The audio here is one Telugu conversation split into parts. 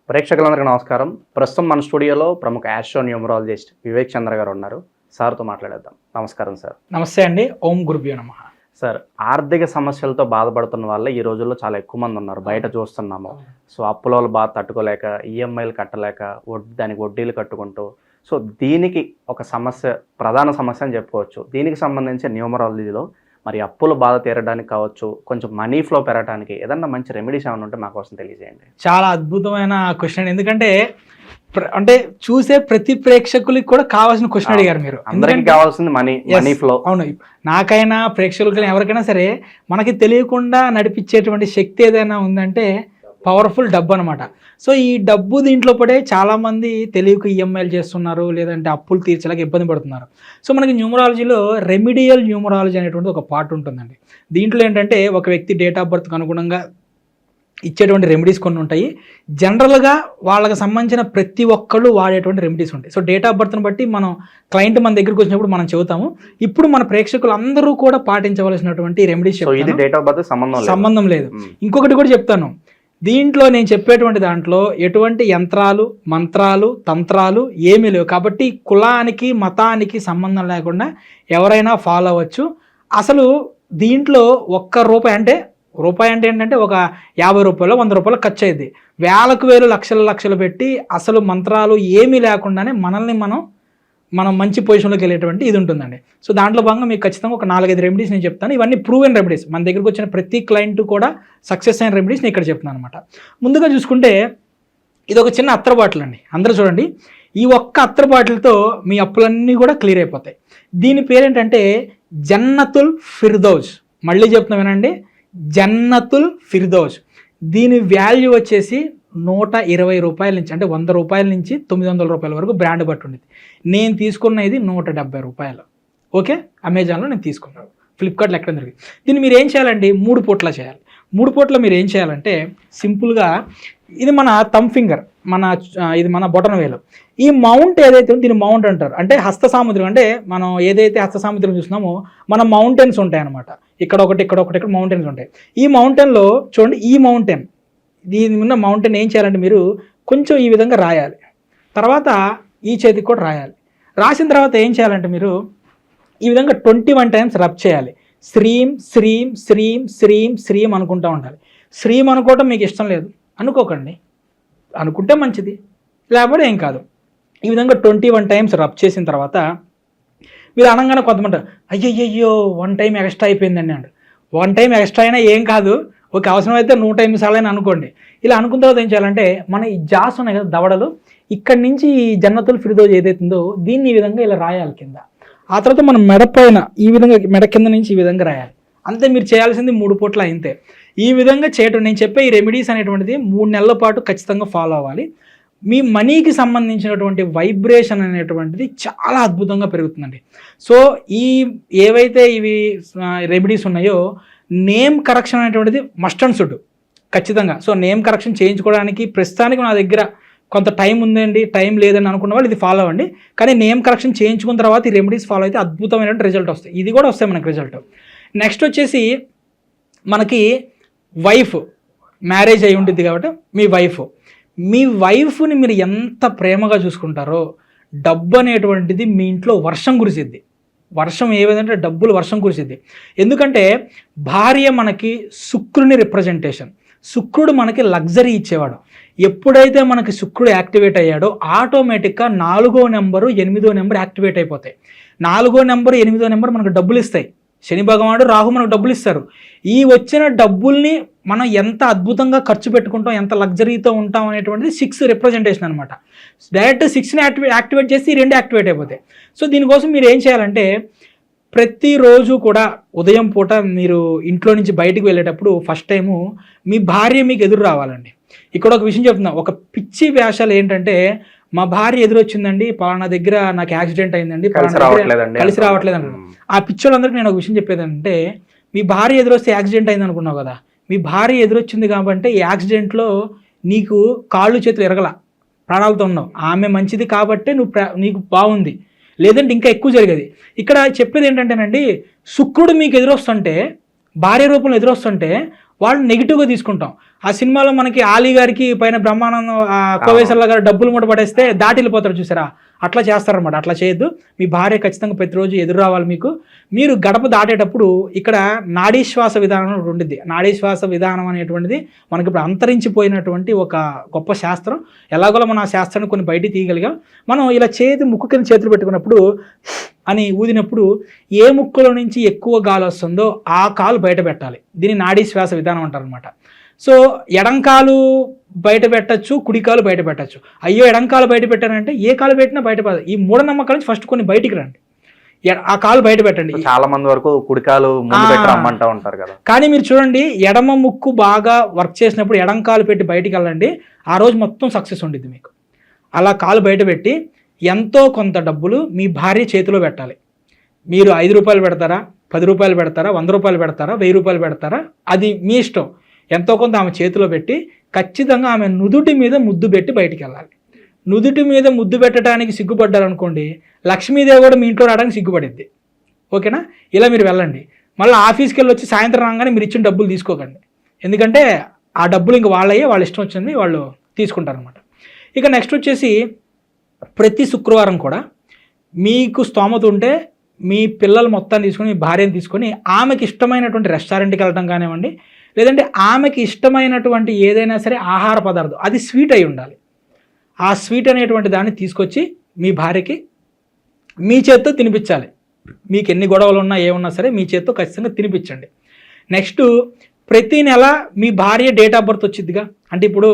ప్రేక్షకులందరికీ నమస్కారం. ప్రస్తుతం మన స్టూడియోలో ప్రముఖ ఆస్ట్రో న్యూమరాలజిస్ట్ వివేక్ చంద్ర గారు ఉన్నారు. సార్తో మాట్లాడేద్దాం. నమస్కారం సార్. నమస్తే అండి. ఓం గురుభ్యో నమః. సార్, ఆర్థిక సమస్యలతో బాధపడుతున్న వాళ్ళ ఈ రోజుల్లో చాలా ఎక్కువ మంది ఉన్నారు, బయట చూస్తున్నాము. సో అప్పుల బాధ తట్టుకోలేక, ఈఎంఐలు కట్టలేక, దానికి వడ్డీలు కట్టుకుంటూ, సో దీనికి ఒక సమస్య, ప్రధాన సమస్య అని చెప్పుకోవచ్చు. దీనికి సంబంధించి న్యూమరాలజీలో మరి అప్పుల బాధ తీరడానికి కావచ్చు, కొంచెం మనీ ఫ్లో పెరగడానికి ఏదన్నా మంచి రెమెడీస్ ఏమైనా ఉంటే మా కోసం తెలియజేయండి. చాలా అద్భుతమైన క్వశ్చన్. ఎందుకంటే అంటే చూసే ప్రతి ప్రేక్షకులకి కూడా కావాల్సిన క్వశ్చన్ అడిగారు మీరు. అందరికీ కావాల్సింది మనీ ఫ్లో. అవును, నాకైనా ప్రేక్షకులకైనా ఎవరికైనా సరే మనకి తెలియకుండా నడిపించేటువంటి శక్తి ఏదైనా ఉందంటే పవర్ఫుల్ డబ్బు అనమాట. సో ఈ డబ్బు దీంట్లో పడే చాలామంది తెలియక ఈఎంఐలు చేస్తున్నారు, లేదంటే అప్పులు తీర్చలేక ఇబ్బంది పడుతున్నారు. సో మనకి న్యూమరాలజీలో రెమిడియల్ న్యూమరాలజీ అనేటువంటి ఒక పార్ట్ ఉంటుందండి. దీంట్లో ఏంటంటే ఒక వ్యక్తి డేట్ ఆఫ్ బర్త్కి అనుగుణంగా ఇచ్చేటువంటి రెమెడీస్ కొన్ని ఉంటాయి. జనరల్గా వాళ్ళకి సంబంధించిన ప్రతి ఒక్కళ్ళు వాడేటువంటి రెమెడీస్ ఉంటాయి. సో డేట్ ఆఫ్ బర్త్ని బట్టి మనం క్లయింట్ మన దగ్గరికి వచ్చినప్పుడు మనం చెబుతాము. ఇప్పుడు మన ప్రేక్షకులు అందరూ కూడా పాటించవలసినటువంటి రెమెడీస్ సంబంధం లేదు. ఇంకొకటి కూడా చెప్తాను. దీంట్లో నేను చెప్పేటువంటి దాంట్లో ఎటువంటి యంత్రాలు, మంత్రాలు, తంత్రాలు ఏమీ లేవు. కాబట్టి కులానికి, మతానికి సంబంధం లేకుండా ఎవరైనా ఫాలో అవ్వచ్చు. అసలు దీంట్లో రూపాయి అంటే ఏంటంటే ఒక 50 రూపాయలు, 100 రూపాయలు ఖర్చు అయ్యింది. వేలకు వేలు, లక్షలు పెట్టి అసలు మంత్రాలు ఏమీ లేకుండానే మనల్ని మనం మంచి పొజిషన్లోకి వెళ్ళేటువంటి ఇది ఉంటుందండి. సో దాంట్లో భాగంగా మీకు ఖచ్చితంగా ఒక 4-5 రెమెడీస్ నేను చెప్తాను. ఇవన్నీ ప్రూవెన్ రెమెడీస్. మన దగ్గరకు వచ్చిన ప్రతి క్లయింట్ కూడా సక్సెస్ అయిన రెమెడీస్ నేను ఇక్కడ చెప్తాను అనమాట. ముందుగా చూసుకుంటే ఇది ఒక చిన్న అత్తర్ బాటిల్ అండి. అందరూ చూడండి, ఈ ఒక్క అత్తర్ బాటిల్తో మీ అప్పులన్నీ కూడా క్లియర్ అయిపోతాయి. దీని పేరేంటంటే జన్నతుల్ ఫిర్దౌస్. మళ్ళీ చెప్తున్నా వినండి, జన్నతుల్ ఫిర్దౌస్. దీని వాల్యూ వచ్చేసి 120 రూపాయల నుంచి, అంటే 100 రూపాయల నుంచి 900 రూపాయల వరకు బ్రాండ్ బట్టి ఉండేది. నేను తీసుకున్న ఇది 170 రూపాయలు. ఓకే, అమెజాన్లో నేను తీసుకున్నాను, ఫ్లిప్కార్ట్లో ఎక్కడ దొరికింది. దీన్ని మీరు ఏం చేయాలండి, 3 పూట్ల చేయాలి. 3 పూట్ల మీరు ఏం చేయాలంటే సింపుల్గా, ఇది మన థమ్ ఫింగర్, ఇది మన బొటన వేలు. ఈ మౌంట్ ఏదైతే ఉందో దీన్ని మౌంట్ అంటారు. అంటే హస్త సాముద్రం. అంటే మనం ఏదైతే హస్త సాముద్రం చూస్తున్నామో మన మౌంటైన్స్ ఉంటాయి అనమాట. ఇక్కడ ఒకటి మౌంటైన్స్ ఉంటాయి. ఈ మౌంటైన్లో చూడండి, ఈ మౌంటైన్, దీని ఉన్న మౌంటైన్ ఏం చేయాలంటే మీరు కొంచెం ఈ విధంగా రాయాలి. తర్వాత ఈ చేతికి కూడా రాయాలి. రాసిన తర్వాత ఏం చేయాలంటే మీరు ఈ విధంగా 21 టైమ్స్ రబ్ చేయాలి. శ్రీం శ్రీం శ్రీం శ్రీం శ్రీం అనుకుంటూ ఉండాలి. శ్రీం అనుకోవటం మీకు ఇష్టం లేదు అనుకోకండి, అనుకుంటే మంచిది, లేకపోతే ఏం కాదు. ఈ విధంగా 21 టైమ్స్ రబ్ చేసిన తర్వాత మీరు అనగానే కొంతమంది అయ్యయ్యో 1 టైం ఎక్స్ట్రా అయిపోయిందండి అండి. 1 టైం ఎక్స్ట్రా అయినా ఏం కాదు, ఓకే, అవసరమైతే 108 సార్లు అయినా అనుకోండి. ఇలా అనుకున్న తర్వాత ఏం చేయాలంటే మన ఈ జాస్ ఉన్నాయి కదా, దవడలు, ఇక్కడి నుంచి ఈ జన్నతుల్ ఫిర్దౌస్ ఏదైతుందో దీన్ని ఈ విధంగా ఇలా రాయాలి కింద. ఆ తర్వాత మనం మెడ పైన ఈ విధంగా, మెడ కింద నుంచి ఈ విధంగా రాయాలి. అంతే, మీరు చేయాల్సింది 3 పూట్ల ఇంతే. ఈ విధంగా చేయటం, నేను చెప్పే ఈ రెమెడీస్ అనేటువంటిది 3 నెలల పాటు ఖచ్చితంగా ఫాలో అవ్వాలి. మీ మనీకి సంబంధించినటువంటి వైబ్రేషన్ అనేటువంటిది చాలా అద్భుతంగా పెరుగుతుందండి. సో ఏవైతే ఇవి రెమెడీస్ ఉన్నాయో, నేమ్ కరెక్షన్ అనేటువంటిది మస్ట్ అండ్ షుడ్ ఖచ్చితంగా. సో నేమ్ కరెక్షన్ చేయించుకోవడానికి ప్రస్తుతానికి నా దగ్గర కొంత టైం ఉందండి, టైం లేదని అనుకున్న వాళ్ళు ఇది ఫాలో అవ్వండి. కానీ నేమ్ కరెక్షన్ చేయించుకున్న తర్వాత ఈ రెమెడీస్ ఫాలో అయితే అద్భుతమైన రిజల్ట్ వస్తాయి. ఇది కూడా వస్తాయి మనకి రిజల్ట్. నెక్స్ట్ వచ్చేసి మనకి వైఫ్, మ్యారేజ్ అయి ఉంటుంది కాబట్టి మీ వైఫ్ని మీరు ఎంత ప్రేమగా చూసుకుంటారో డబ్బు అనేటువంటిది మీ ఇంట్లో వర్షం కురిసిద్ది. వర్షం ఏదంటే డబ్బులు వర్షం కురిసిద్ది. ఎందుకంటే భార్య మనకి శుక్రుని రిప్రజెంటేషన్. శుక్రుడు మనకి లగ్జరీ ఇచ్చేవాడు. ఎప్పుడైతే మనకి శుక్రుడు యాక్టివేట్ అయ్యాడో ఆటోమేటిక్గా 4వ నెంబరు, 8వ నెంబర్ యాక్టివేట్ అయిపోతాయి. 4వ నెంబరు, 8వ నెంబర్ మనకు డబ్బులు ఇస్తాయి. శని భగవానుడు, రాహు మనకు డబ్బులు ఇస్తారు. ఈ వచ్చిన డబ్బుల్ని మనం ఎంత అద్భుతంగా ఖర్చు పెట్టుకుంటాం, ఎంత లగ్జరీతో ఉంటాం అనేటువంటిది 6 రిప్రజెంటేషన్ అనమాట. డైరెక్ట్ 6ని యాక్టివేట్ చేసి 2 యాక్టివేట్ అయిపోతాయి. సో దీనికోసం మీరు ఏం చేయాలంటే ప్రతిరోజు కూడా ఉదయం పూట మీరు ఇంట్లో నుంచి బయటికి వెళ్ళేటప్పుడు ఫస్ట్ టైము మీ భార్య మీకు ఎదురు రావాలండి. ఇక్కడ ఒక విషయం చెప్తున్నా, ఒక పిచ్చి వేషాలు ఏంటంటే మా భార్య ఎదురొచ్చిందండి, పలానా దగ్గర నాకు యాక్సిడెంట్ అయిందండి, కలిసి రావట్లేదండి. ఆ పిచ్చోళ్ళందరికీ నేను ఒక విషయం చెప్పేది అంటే, మీ భార్య ఎదురొస్తే యాక్సిడెంట్ అయింది అనుకున్నావు కదా, మీ భార్య ఎదురొచ్చింది కాబట్టి ఈ యాక్సిడెంట్లో నీకు కాళ్ళు చేతులు ఎరగల, ప్రాణాలతో ఉన్నావు. ఆమె మంచిది కాబట్టి నీకు బాగుంది, లేదంటే ఇంకా ఎక్కువ జరిగేది. ఇక్కడ చెప్పేది ఏంటంటేనండి, శుక్రుడు మీకు ఎదురొస్తుంటే భార్య రూపంలో ఎదురొస్తుంటే వాళ్ళు నెగిటివ్గా తీసుకుంటాం. ఆ సినిమాలో మనకి ఆలీ గారికి పైన బ్రహ్మానందం కోవేశ్వరరావు గారు డబ్బులు మూట పడేస్తే దాటి వెళ్ళిపోతారు చూసారా, అట్లా చేస్తారనమాట. అట్లా చేయొద్దు. మీ భార్య ఖచ్చితంగా ప్రతిరోజు ఎదురు రావాలి మీకు. మీరు గడప దాటేటప్పుడు ఇక్కడ నాడీ శ్వాస విధానం ఉండిద్ది. నాడీ శ్వాస విధానం అనేటువంటిది మనకి ఇప్పుడు అంతరించిపోయినటువంటి ఒక గొప్ప శాస్త్రం. ఎలాగోలా మనం ఆ శాస్త్రాన్ని కొన్ని బయటికి తీయగలిగాం. మనం ఇలా ముక్కు కింద చేతులు పెట్టుకున్నప్పుడు అని ఊదినప్పుడు ఏ ముక్కులో నుంచి ఎక్కువ గాలి వస్తుందో ఆ కాలు బయట పెట్టాలి. దీన్ని నాడీ శ్వాస విధానం అంటారనమాట. సో ఎడంకాలు బయట పెట్టచ్చు, కుడికాలు బయట పెట్టచ్చు. అయ్యో ఎడంకాలు బయట పెట్టారంటే ఏ కాలు పెట్టినా బయటపడదు. ఈ మూఢనమ్మకాల నుంచి ఫస్ట్ కొన్ని బయటికి రండి, ఆ కాలు బయట పెట్టండి. చాలా మంది వరకు కుడికాలు ముందు పెట్టి రమ్మంటూ ఉంటారు కదా. కానీ మీరు చూడండి, ఎడమ ముక్కు బాగా వర్క్ చేసినప్పుడు ఎడంకాలు పెట్టి బయటికి వెళ్ళండి, ఆ రోజు మొత్తం సక్సెస్ ఉండిద్ది మీకు. అలా కాలు బయట పెట్టి ఎంతో కొంత డబ్బులు మీ భార్య చేతిలో పెట్టాలి. మీరు 5 రూపాయలు పెడతారా, 10 రూపాయలు పెడతారా, 100 రూపాయలు పెడతారా, 1000 రూపాయలు పెడతారా, అది మీ ఇష్టం. ఎంతో కొంత ఆమె చేతిలో పెట్టి ఖచ్చితంగా ఆమె నుదుటి మీద ముద్దు పెట్టి బయటికి వెళ్ళాలి. నుదుటి మీద ముద్దు పెట్టడానికి సిగ్గుపడ్డారనుకోండి, లక్ష్మీదేవి కూడా మీ ఇంట్లో రావడానికి సిగ్గుపడిద్ది. ఓకేనా? ఇలా మీరు వెళ్ళండి. మళ్ళీ ఆఫీస్కి వెళ్ళి వచ్చి సాయంత్రం రాగానే మీరు ఇచ్చిన డబ్బులు తీసుకోకండి. ఎందుకంటే ఆ డబ్బులు ఇంక వాళ్ళ ఇష్టం వచ్చింది వాళ్ళు తీసుకుంటారనమాట. ఇక నెక్స్ట్ వచ్చేసి ప్రతి శుక్రవారం కూడా మీకు స్తోమత ఉంటే మీ పిల్లలు మొత్తాన్ని తీసుకొని, మీ భార్యను తీసుకొని ఆమెకి ఇష్టమైనటువంటి రెస్టారెంట్కి వెళ్ళడం కానివ్వండి, లేదంటే ఆమెకి ఇష్టమైనటువంటి ఏదైనా సరే ఆహార పదార్థం, అది స్వీట్ అయి ఉండాలి. ఆ స్వీట్ అనేటువంటి దాన్ని తీసుకొచ్చి మీ భార్యకి మీ చేత్తో తినిపించాలి. మీకు ఎన్ని గొడవలు ఉన్నా ఏమున్నా సరే మీ చేత్తో ఖచ్చితంగా తినిపించండి. నెక్స్ట్ ప్రతి నెల మీ భార్య డేట్ ఆఫ్ బర్త్ వచ్చిద్దిగా. అంటే ఇప్పుడు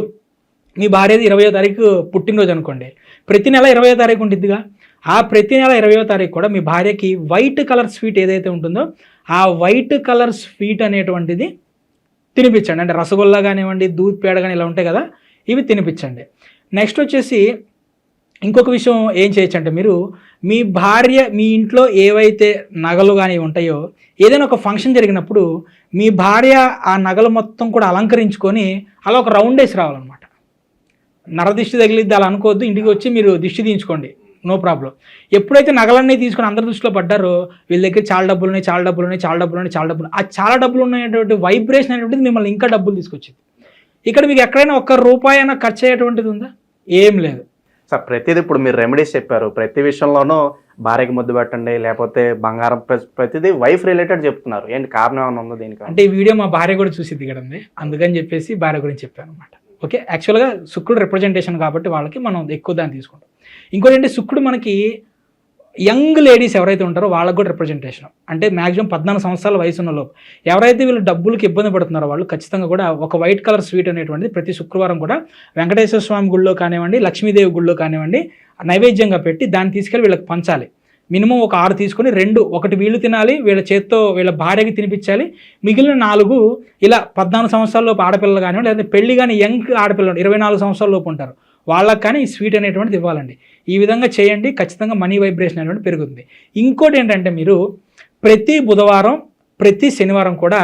మీ భార్యది 20వ తారీఖు పుట్టినరోజు అనుకోండి, ప్రతి నెల 20వ తారీఖు ఉంటుందిగా. ఆ ప్రతి నెల 20వ తారీఖు కూడా మీ భార్యకి వైట్ కలర్ స్వీట్ ఏదైతే ఉంటుందో ఆ వైట్ కలర్ స్వీట్ అనేటువంటిది తినిపించండి. అంటే రసగుల్లా కానివ్వండి, దూద్ పేడ కానీ ఇలా ఉంటాయి కదా, ఇవి తినిపించండి. నెక్స్ట్ వచ్చేసి ఇంకొక విషయం ఏం చేయొచ్చు అంటే, మీరు మీ భార్య మీ ఇంట్లో ఏవైతే నగలు కానీ ఉంటాయో, ఏదైనా ఒక ఫంక్షన్ జరిగినప్పుడు మీ భార్య ఆ నగలు మొత్తం కూడా అలంకరించుకొని అలా ఒక రౌండ్ వేసి రావాలన్నమాట. నరదిష్టి తగిలిద్ది అలా అనుకోవద్దు. ఇంటికి వచ్చి మీరు దిష్టి తీయించుకోండి, నో ప్రాబ్లం. ఎప్పుడైతే నగలన్నీ తీసుకొని అందరి దృష్టిలో పడ్డారో వీళ్ళ దగ్గర చాలా డబ్బులు ఉన్నాయి, చాలా డబ్బులు ఉన్నాయి, చాలా డబ్బులు ఉన్నాయి, చాలా డబ్బులు, ఆ చాలా డబ్బులు ఉన్నటువంటి వైబ్రేషన్ అనేటువంటిది మిమ్మల్ని ఇంకా డబ్బులు తీసుకొచ్చింది. ఇక్కడ మీకు ఎక్కడైనా ₹1 అయినా ఖర్చు అయ్యేటువంటిది ఉందా? ఏం లేదు సార్. ప్రతిదీ ఇప్పుడు మీరు రెమెడీస్ చెప్పారు, ప్రతి విషయంలోనూ భార్యకి ముద్దు పెట్టండి, లేకపోతే బంగారం, ప్రతిదీ వైఫ్ రిలేటెడ్ చెప్తున్నారు. ఏంటి కారణం ఏమైనా ఉందో దీనికి? అంటే ఈ వీడియో మా భార్య కూడా చూసిద్ది కదండి, అందుకని చెప్పేసి భార్య గురించి చెప్పాను అనమాట. ఓకే, యాక్చువల్గా శుక్రుడు రిప్రజెంటేషన్ కాబట్టి వాళ్ళకి మనం ఎక్కువ దాన్ని తీసుకుంటాం. ఇంకోటి అంటే శుక్రుడు మనకి యంగ్ లేడీస్ ఎవరైతే ఉంటారో వాళ్ళకు కూడా రిప్రజెంటేషన్. అంటే మ్యాక్సిమం 14 సంవత్సరాల వయసు ఉన్న లోపు ఎవరైతే వీళ్ళు డబ్బులకి ఇబ్బంది పడుతున్నారో వాళ్ళు ఖచ్చితంగా కూడా ఒక వైట్ కలర్ స్వీట్ అనేటువంటిది ప్రతి శుక్రవారం కూడా వెంకటేశ్వర స్వామి గుళ్ళో కానివ్వండి, లక్ష్మీదేవి గుళ్ళో కానివ్వండి నైవేద్యంగా పెట్టి దాన్ని తీసుకెళ్ళి వీళ్ళకి పంచాలి. మినిమం ఒక 6 తీసుకొని 2 ఒకటి వీళ్ళు తినాలి, వీళ్ళ చేత్తో వీళ్ళ భార్యకి తినిపించాలి. మిగిలిన 4 ఇలా 14 సంవత్సరాల లోపు ఆడపిల్లలు కానివ్వండి, లేదంటే పెళ్లి కానీ యంగ్ ఆడపిల్లలు 24 సంవత్సరాల లోపు ఉంటారు వాళ్ళకి కానీ ఈ స్వీట్ అనేటువంటిది ఇవ్వాలండి. ఈ విధంగా చేయండి, ఖచ్చితంగా మనీ వైబ్రేషన్ అనేటువంటి పెరుగుతుంది. ఇంకోటి ఏంటంటే, మీరు ప్రతి బుధవారం ప్రతి శనివారం కూడా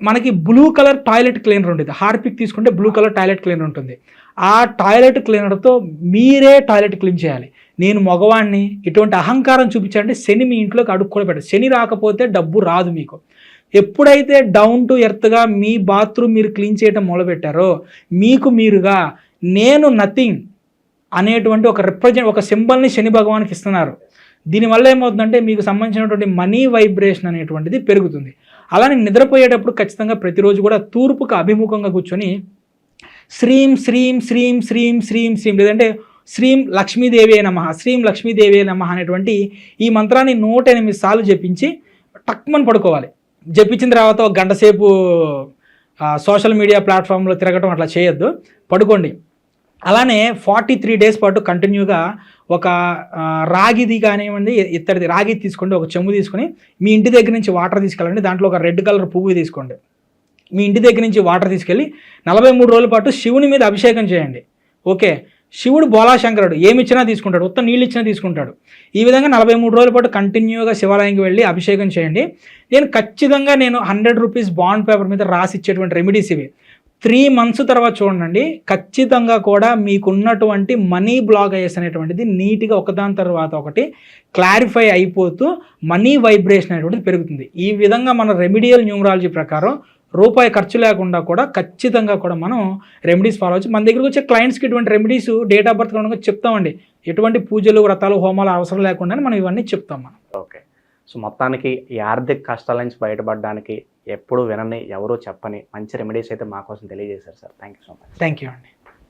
మనకి బ్లూ కలర్ టాయిలెట్ క్లీనర్ ఉంటుంది. హార్పిక్ తీసుకుంటే బ్లూ కలర్ టాయిలెట్ క్లీనర్ ఉంటుంది. ఆ టాయిలెట్ క్లీనర్తో మీరే టాయిలెట్ క్లీన్ చేయాలి. నేను మగవాణ్ణి ఇటువంటి అహంకారం చూపించాలంటే శని మీ ఇంట్లోకి అడుగు కూడా పెట్టదు. శని రాకపోతే డబ్బు రాదు మీకు. ఎప్పుడైతే డౌన్ టు ఎర్త్గా మీ బాత్రూమ్ మీరు క్లీన్ చేయడం మొదలుపెట్టారో మీకు మీరుగా నేను నథింగ్ అనేటువంటి ఒక సింబల్ని శని భగవానికి ఇస్తున్నారు. దీనివల్ల ఏమవుతుందంటే మీకు సంబంధించినటువంటి మనీ వైబ్రేషన్ అనేటువంటిది పెరుగుతుంది. అలానే నిద్రపోయేటప్పుడు ఖచ్చితంగా ప్రతిరోజు కూడా తూర్పుకు అభిముఖంగా కూర్చొని శ్రీం శ్రీం శ్రీం శ్రీం శ్రీం శ్రీం లేదంటే శ్రీం లక్ష్మీదేవి నమః, శ్రీం లక్ష్మీదేవి నమః అనేటువంటి ఈ మంత్రాన్ని 108 సార్లు జపించి టక్మని పడుకోవాలి. జపించిన తర్వాత ఒక గంట సేపు సోషల్ మీడియా ప్లాట్ఫామ్లో తిరగటం అట్లా చేయొద్దు, పడుకోండి. అలానే 43 డేస్ పాటు కంటిన్యూగా ఒక రాగిది కానివ్వండి, ఇత్తడిది రాగి తీసుకోండి, ఒక చెంబు తీసుకొని మీ ఇంటి దగ్గర నుంచి వాటర్ తీసుకెళ్ళండి. దాంట్లో ఒక రెడ్ కలర్ పువ్వు తీసుకోండి. మీ ఇంటి దగ్గర నుంచి వాటర్ తీసుకెళ్ళి 43 రోజుల పాటు శివుని మీద అభిషేకం చేయండి. ఓకే, శివుడు బోలాశంకరుడు, ఏమి ఇచ్చినా తీసుకుంటాడు, ఉత్త నీళ్ళు ఇచ్చినా తీసుకుంటాడు. ఈ విధంగా 43 రోజుల పాటు కంటిన్యూగా శివాలయంకి వెళ్ళి అభిషేకం చేయండి. నేను ఖచ్చితంగా 100 రూపీస్ బాండ్ పేపర్ మీద రాసి ఇచ్చేటువంటి రెమెడీస్ ఇవి. 3 months తర్వాత చూడండి, ఖచ్చితంగా కూడా మీకున్నటువంటి మనీ బ్లాకేజెస్ అనేటువంటిది నీట్గా ఒకదాని తర్వాత ఒకటి క్లారిఫై అయిపోతూ మనీ వైబ్రేషన్ అనేటువంటిది పెరుగుతుంది. ఈ విధంగా మన రెమిడియల్ న్యూమరాలజీ ప్రకారం రూపాయి ఖర్చు లేకుండా కూడా ఖచ్చితంగా కూడా మనం రెమెడీస్ ఫాలో అవచ్చు. మన దగ్గరకు వచ్చే క్లయింట్స్కి ఇటువంటి రెమెడీస్ డేట్ ఆఫ్ బర్త్ కనుక చెప్తామండి. ఎటువంటి పూజలు, వ్రతాలు, హోమాలు అవసరం లేకుండా మనం ఇవన్నీ చెప్తాం మనం. ఓకే. సో మొత్తానికి ఈ ఆర్థిక కష్టాల నుంచి బయటపడడానికి ఎప్పుడు వినని, ఎవరూ చెప్పని మంచి రెమెడీస్ అయితే మా కోసం తెలియజేశారు sir. Thank you so much. Thank you అండి.